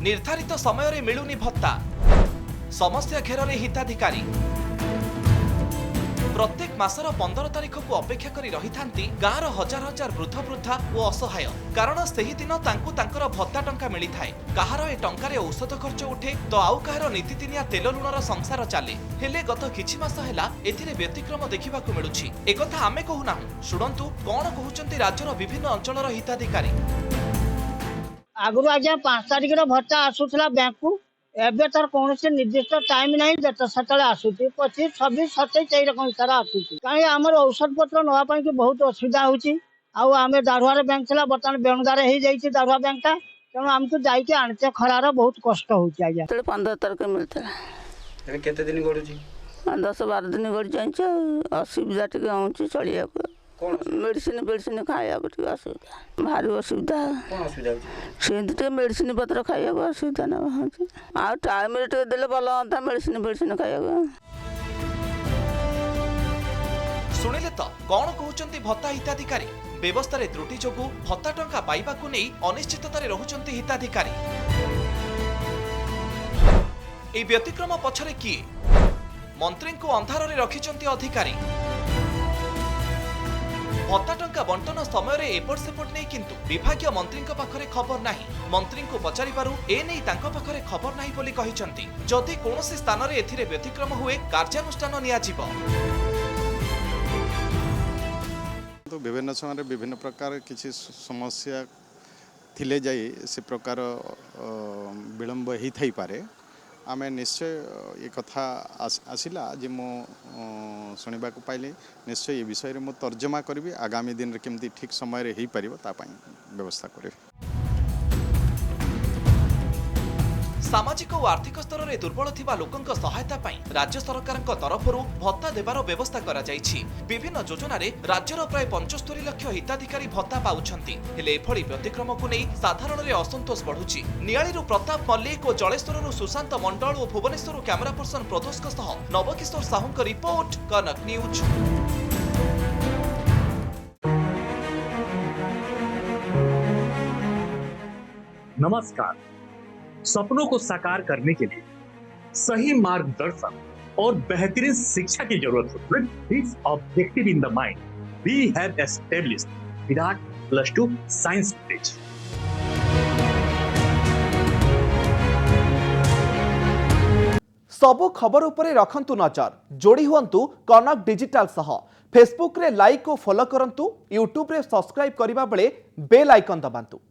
निर्धारित समय रे मिलुनी भत्ता समस्या घेर हिताधिकारी प्रत्येक मासर 15 तारिख को अपेक्षा करी रही थांती गाँवर हजार हजार वृद्ध वृद्धा और असहाय कारण सेही दिन तांकु तांकर भत्ता टंका मिली थाए कहार ए टंकारे औषध खर्च उठे तो आउ कहार नीतिदिनिया तेल लुणर संसार चले हेले गत किछि मास हैला एथिरे व्यतिक्रम देखिबाकू मिलुछि ए कथा आमे कहूना शुणंतु कोन कहउचंती राज्यर विभिन्न अंचलर हिताधिकारी। आगु आज 5 तारिख भत्ता आसूला बैंक को एबे तर कौन से निर्दिष्ट टाइम नहीं सतले आसूची 25, 26, 27 यही रकम सारा आसूची कहीं आम औषध पत्र नापी कि बहुत असुविधा होमें दारुआर बैंक था बर्तमान बेणुदार हो जाइए दारुआ बैंक टा तेणु आमको जाइए आनचे खरार बहुत कष्ट हो 15 तारिख मिलता केते दिन गड़ुची 10-12 दिन गड़ी जाइए असुविधा टे हो चलिया मेडिसिन खाया असुविधा भारी असुविधा से मेडिसिन पत्र खाया असुविधा ना आ टाइम देले भल हाँ मेडिसिन खाया। शुणिले तो कौन कहउचंती भत्ता हिताधिकारी व्यवस्था रे त्रुटि जोगु भत्ता टंका पाइबाकू नै अनिश्चिततारे रहुचंती हिताधिकारी। ए व्यतिक्रम पछरे किए मंत्री को अंधार रे रखिचंती अधिकारी भत्ता टंका बंटन समय एपट सेपट नहीं किंतु विभागीय मंत्री पाखरे खबर नहीं मंत्री को पचारि पारु ए नहीं तांको पाखरे खबर नहीं बोली कहिसंती जदि कोनोसी स्थान रे एथिरे व्यतिक्रम हुए कार्यानुष्ठान निया जिवो। तो विभिन्न समय विभिन्न प्रकार किसी समस्या थिले जाई से प्रकार विलंब ही थई पारे आम निश्चय ये कथा आसिला जे मो शुणा पाइली निश्चय ये विषय में तर्जमा करी आगामी दिन रे केमती ठीक समय हो पार व्यवस्था करी। सामाजिक और आर्थिक स्तर में दुर्बल थिबा लोकंक सहायता पाई राज्य सरकार तरफरु भत्ता देवार व्यवस्था करा जाइछि। विभिन्न योजना रे राज्यर प्राय 75 लाख हिताधिकारी भत्ता पाउछंती हेले एभଳି व्यतिक्रम को नहीं साधारण रे असंतोष बढ़ुछि। नियाळीरु प्रताप मल्लिक और जलेश्वररु सुशांत मंडल और भुवनेश्वर कैमरा पर्सन प्रदोषक सह नवकिशोर साहुंक रिपोर्ट कनक न्यूज। नमस्कार। सपनों को साकार करने के लिए सही मार्गदर्शन और बेहतरीन शिक्षा की जरूरत है। With this objective in the mind, we have established Virat +2 Science College. सबु खबर उपरे रखंतु नजर जोड़ी हुंतु कनक डिजिटल सह फेसबुक रे लाइक और फॉलो करंतु यूट्यूब रे सब्सक्राइब करिबा बेले बेल आइकन दबांतु।